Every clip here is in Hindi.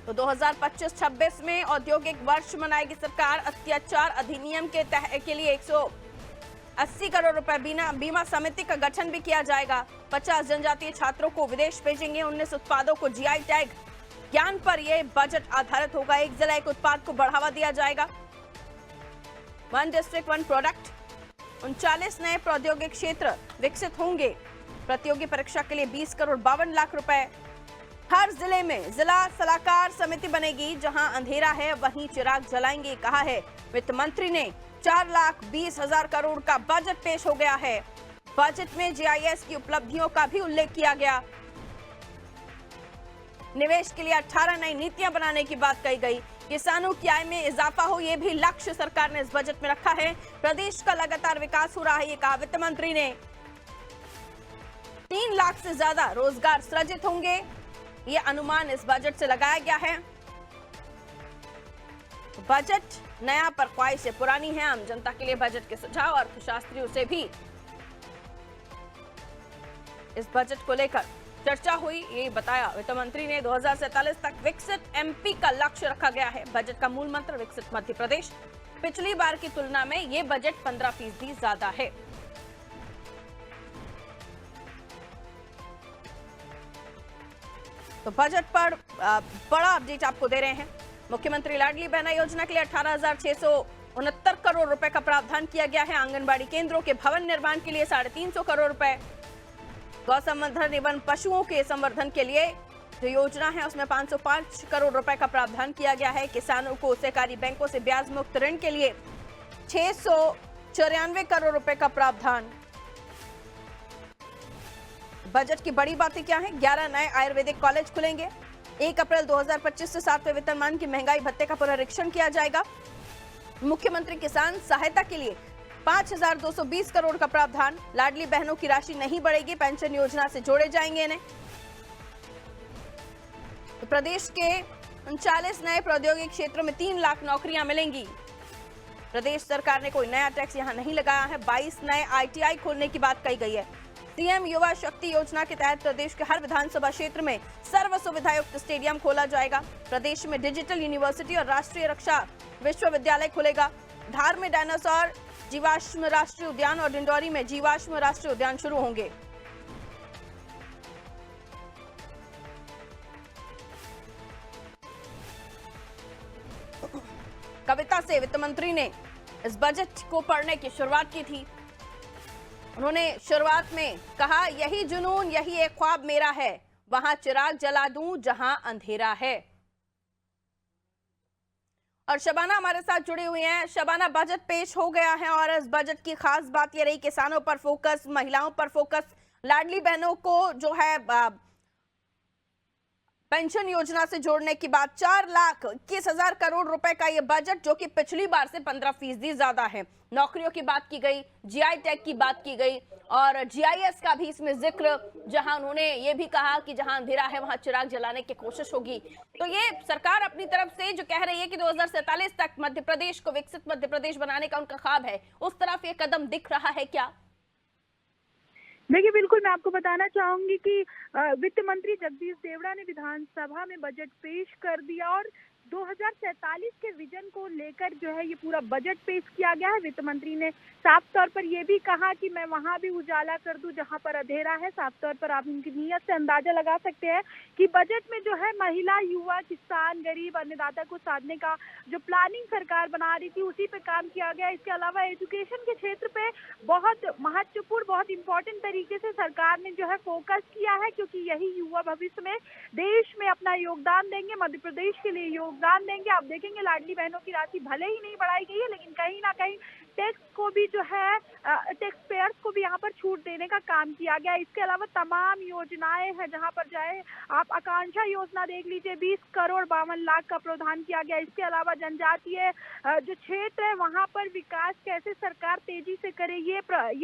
तो 2025-26 में औद्योगिक वर्ष मनाएगी सरकार। अत्याचार अधिनियम के लिए 180 करोड़ रुपए बीमा समिति का गठन भी किया जाएगा। 50 जनजातीय छात्रों को विदेश भेजेंगे। 19 उत्पादों को जीआई टैग। ज्ञान पर यह बजट आधारित होगा। एक जिला एक उत्पाद को बढ़ावा दिया जाएगा। 1 डिस्ट्रिक्ट 1 प्रोडक्ट। 39 नए प्रौद्योगिक क्षेत्र विकसित होंगे। प्रतियोगी परीक्षा के लिए 20 करोड़ 52 लाख रुपए। हर जिले में जिला सलाहकार समिति बनेगी। जहां अंधेरा है वहीं चिराग जलाएंगे, कहा है वित्त मंत्री ने। 4,20,000 करोड़ का बजट पेश हो गया है। बजट में जीआईएस की उपलब्धियों का भी उल्लेख किया गया। निवेश के लिए 18 नई नीतियां बनाने की बात कही गई। किसानों की आय में इजाफा हो, यह भी लक्ष्य सरकार ने इस बजट में रखा है। प्रदेश का लगातार विकास हो रहा है, ये कहा वित्त मंत्री ने। 3 लाख से ज्यादा रोजगार सृजित होंगे, ये अनुमान इस बजट से लगाया गया है। बजट नया पर ख्वाहिशें पुरानी है। आम जनता के लिए बजट के सुझाव अर्थशास्त्रियों से भी इस बजट को लेकर चर्चा हुई, ये बताया वित्त मंत्री ने। 2047 तक विकसित एमपी का लक्ष्य रखा गया है। बजट का मूल मंत्र विकसित मध्य प्रदेश। पिछली बार की तुलना में ये बजट 15% ज्यादा है। तो बजट पर बड़ा अपडेट आपको दे रहे हैं। मुख्यमंत्री लाडली बहना योजना के लिए 18,669 करोड़ रुपए का प्रावधान किया गया है। आंगनबाड़ी केंद्रों के भवन निर्माण के लिए 350 करोड़ रुपए। गौ संवर्धन एवं पशुओं के संवर्धन के लिए जो योजना है उसमें 505 करोड़ रुपए का प्रावधान किया गया है। किसानों को सहकारी बैंकों से ब्याज मुक्त ऋण के लिए 694 करोड़ रुपए का प्रावधान। बजट की बड़ी बातें क्या हैं? 11 नए आयुर्वेदिक कॉलेज खुलेंगे। 1 अप्रैल 2025 से 7वें वेतनमान की महंगाई भत्ते का पुनरीक्षण किया जाएगा। मुख्यमंत्री किसान सहायता के लिए 5,220 करोड़ का प्रावधान। लाडली बहनों की राशि नहीं बढ़ेगी, पेंशन योजना से जोड़े जाएंगे इन्हें। तो प्रदेश के 39 नए प्रौद्योगिक क्षेत्रों में 3 लाख नौकरियां मिलेंगी। प्रदेश सरकार ने कोई नया टैक्स यहां नहीं लगाया है। 22 नए आईटीआई खोलने की बात कही गई है। सीएम युवा शक्ति योजना के तहत प्रदेश के हर विधानसभा क्षेत्र में सर्व सुविधा युक्त स्टेडियम खोला जाएगा। प्रदेश में डिजिटल यूनिवर्सिटी और राष्ट्रीय रक्षा विश्वविद्यालय खुलेगा। धार में डायनासोर जीवाश्म राष्ट्रीय उद्यान और डिंडौरी में जीवाश्म राष्ट्रीय उद्यान शुरू होंगे। कविता से वित्त मंत्री ने इस बजट को पढ़ने की शुरुआत की थी। उन्होंने शुरुआत में कहा, यही जुनून यही एक ख्वाब मेरा है, वहां चिराग जला दूं जहां अंधेरा है। और शबाना हमारे साथ जुड़ी हुई हैं। शबाना, बजट पेश हो गया है और इस बजट की खास बात यह रही किसानों पर फोकस, महिलाओं पर फोकस, लाडली बहनों को जो है पेंशन योजना से जोड़ने की बात। 4,21,000 करोड़ रुपए का ये बजट जो कि पिछली बार से 15% ज्यादा है। नौकरियों की बात की गई, जीआई टैग की बात की गई और जीआईएस का भी इसमें जिक्र, जहां उन्होंने ये भी कहा कि जहां अंधेरा है वहां चिराग जलाने की कोशिश होगी। तो ये सरकार अपनी तरफ से जो कह रही है कि 2047 तक मध्य प्रदेश को विकसित मध्य प्रदेश बनाने का उनका ख्वाब है, उस तरफ ये कदम दिख रहा है क्या? देखिए, बिल्कुल मैं आपको बताना चाहूंगी कि वित्त मंत्री जगदीश देवड़ा ने विधानसभा में बजट पेश कर दिया और 2047 के विजन को लेकर जो है ये पूरा बजट पेश किया गया है। वित्त मंत्री ने साफ तौर पर ये भी कहा कि मैं वहां भी उजाला कर दूं जहां पर अंधेरा है। साफ तौर पर आप उनकी नीयत से अंदाजा लगा सकते हैं कि बजट में जो है महिला, युवा, किसान, गरीब, अन्नदाता को साधने का जो प्लानिंग सरकार बना रही थी उसी पे काम किया गया। इसके अलावा एजुकेशन के क्षेत्र पे बहुत महत्वपूर्ण, बहुत इंपॉर्टेंट तरीके से सरकार ने जो है फोकस किया है, क्योंकि यही युवा भविष्य में देश में अपना योगदान देंगे, मध्य प्रदेश के लिए योगदान देंगे। आप देखेंगे लाडली बहनों की राशि भले ही नहीं बढ़ाई गई है, लेकिन कहीं ना कहीं टैक्स को भी जो है टैक्स पेयर्स को भी यहाँ पर छूट देने का काम किया गया। इसके अलावा तमाम योजनाएं हैं जहाँ पर जाए आप आकांक्षा योजना देख लीजिए, 20 करोड़ 52 लाख का प्रावधान किया गया। इसके अलावा जनजातीय जो क्षेत्र है वहाँ पर विकास कैसे सरकार तेजी से करे ये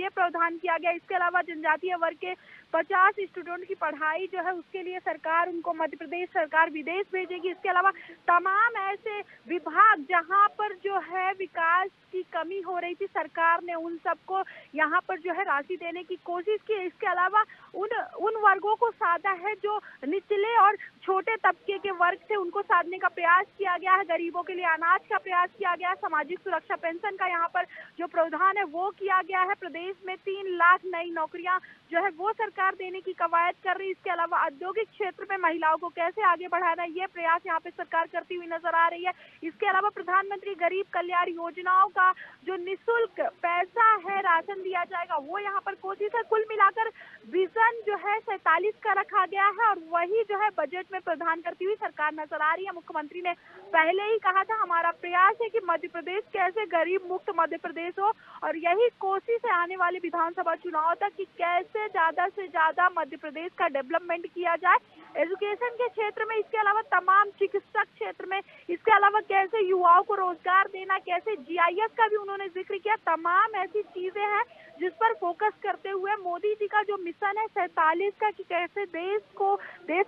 प्रावधान किया गया। इसके अलावा जनजातीय वर्ग के 50 स्टूडेंट की पढ़ाई जो है उसके लिए सरकार उनको मध्य प्रदेश सरकार विदेश भेजेगी। इसके अलावा तमाम ऐसे विभाग जहां पर जो है विकास की कमी हो रही थी, सरकार ने उन सबको यहाँ पर जो है राशि देने की कोशिश की। इसके अलावा उन वर्गों को साधा है जो निचले और छोटे तबके के वर्ग थे, उनको साधने का प्रयास किया गया है। गरीबों के लिए अनाज का प्रयास किया गया है। सामाजिक सुरक्षा पेंशन का यहाँ पर जो प्रावधान है वो किया गया है। प्रदेश में 3 लाख नई नौकरियां जो है वो सरकार देने की कवायद कर रही है। इसके अलावा औद्योगिक क्षेत्र में महिलाओं को कैसे आगे बढ़ाना है, ये प्रयास यहाँ पे सरकार करती हुई नजर आ रही है। इसके अलावा प्रधानमंत्री गरीब कल्याण योजनाओं का जो निःशुल्क पैसा है राशन दिया जाएगा, वो यहाँ पर कोशिश है। कुल मिलाकर विजन जो है 47 का रखा गया है और वही जो है बजट में प्रदान करती हुई सरकार नजर आ रही है। मुख्यमंत्री ने पहले ही कहा था हमारा प्रयास है कि मध्य प्रदेश कैसे गरीब मुक्त मध्य प्रदेश हो, और यही कोशिश है आने वाले विधानसभा चुनाव तक कि कैसे ज्यादा से ज्यादा मध्य प्रदेश का डेवलपमेंट किया जाए एजुकेशन के क्षेत्र में, इसके अलावा तमाम चिकित्सक क्षेत्र में, इसके अलावा कैसे युवाओं को रोजगार देना, कैसे जीआईएस का भी उन्होंने जिक्र किया। तमाम ऐसी चीजें हैं जिस पर फोकस करते हुए मोदी जी का जो मिशन है 47 का कि कैसे देश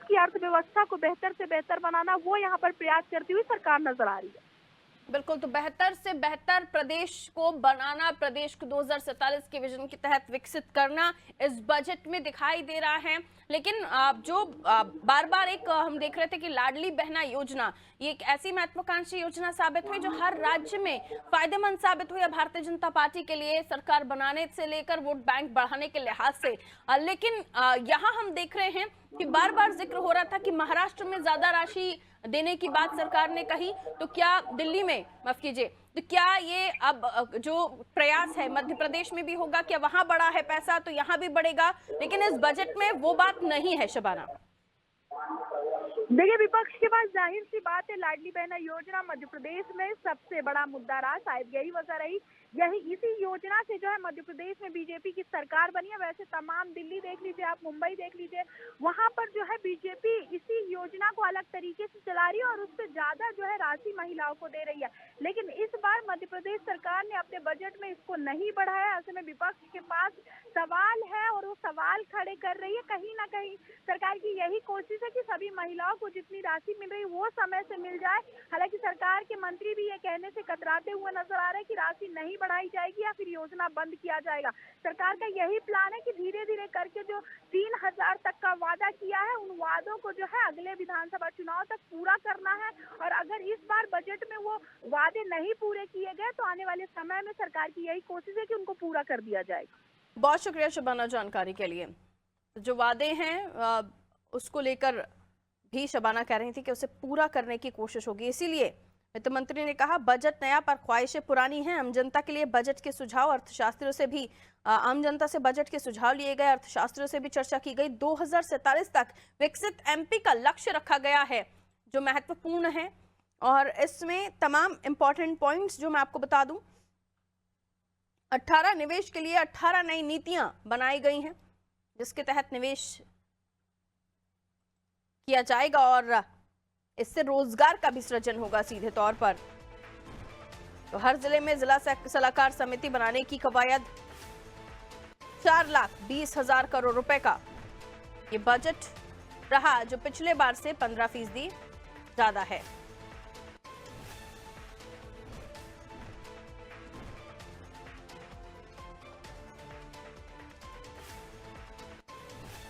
की अर्थव्यवस्था को बेहतर से बेहतर बनाना, वो यहाँ पर प्रयास करती हुई सरकार नजर आ रही है। बिल्कुल, तो बेहतर से बेहतर प्रदेश को बनाना, प्रदेश को 2047 के विजन के तहत विकसित करना इस बजट में दिखाई दे रहा है। लेकिन जो बार बार एक हम देख रहे थे कि लाडली बहना योजना, ये एक ऐसी महत्वाकांक्षी योजना साबित हुई जो हर राज्य में फायदेमंद साबित हुई है भारतीय जनता पार्टी के लिए, सरकार बनाने से लेकर वोट बैंक बढ़ाने के लिहाज से। लेकिन यहाँ हम देख रहे हैं कि बार बार जिक्र हो रहा था कि महाराष्ट्र में ज्यादा राशि देने की बात सरकार ने कही, तो क्या दिल्ली में, माफ कीजिए, तो क्या ये अब जो प्रयास है मध्य प्रदेश में भी होगा? क्या वहां बढ़ा है पैसा तो यहाँ भी बढ़ेगा? लेकिन इस बजट में वो बात नहीं है शबाना। देखिए, विपक्ष के पास जाहिर सी बात है लाडली बहना योजना मध्य प्रदेश में सबसे बड़ा मुद्दा रहा, शायद यही वजह रही। इसी योजना से जो है मध्य प्रदेश में बीजेपी की सरकार बनी है। वैसे तमाम दिल्ली देख लीजिए, आप मुंबई देख लीजिए, वहां पर जो है बीजेपी इसी योजना को अलग तरीके से चला रही है और उससे ज्यादा जो है राशि महिलाओं को दे रही है। लेकिन इस बार मध्य प्रदेश सरकार ने अपने बजट में इसको नहीं बढ़ाया। ऐसे में विपक्ष के पास सवाल है और वो सवाल खड़े कर रही है। कहीं ना कहीं सरकार की यही कोशिश है कि सभी महिलाओं को जितनी राशि मिल रही है वो समय से मिल जाए। हालांकि सरकार के मंत्री भी ये कहने से कतराते हुए नजर आ रहे हैं कि राशि नहीं बढ़ाई जाएगी या फिर योजना बंद किया जाएगा। सरकार का यही प्लान है कि धीरे धीरे करके जो 3000 तक का वादा किया है, उन वादों को जो है अगले विधानसभा चुनाव तक पूरा करना है। और अगर इस बार बजट में वो वादे नहीं पूरे किए गए तो आने वाले समय में सरकार की यही कोशिश है कि उनको पूरा कर दिया जाएगा। बहुत शुक्रिया शबाना जानकारी के लिए। जो वादे हैं उसको लेकर भी शबाना कह रही थी कि उसे पूरा करने की कोशिश होगी। इसीलिए वित्त मंत्री ने कहा बजट नया पर ख्वाहिशें पुरानी हैं। आम जनता के लिए बजट के सुझाव, अर्थशास्त्रियों से भी आम जनता से बजट के सुझाव लिए गए, अर्थशास्त्रियों से भी चर्चा की गई। 2047 तक विकसित एमपी का लक्ष्य रखा गया है जो महत्वपूर्ण है, और इसमें तमाम इंपॉर्टेंट पॉइंट्स जो मैं आपको बता दूं, 18 निवेश के लिए 18 नई नीतियां बनाई गई हैं जिसके तहत निवेश किया जाएगा और इससे रोजगार का भी सृजन होगा सीधे तौर पर। तो हर जिले में जिला सलाहकार समिति बनाने की कवायद। 4,20,000 करोड़ रुपए का ये बजट रहा जो पिछले बार से 15% ज्यादा है।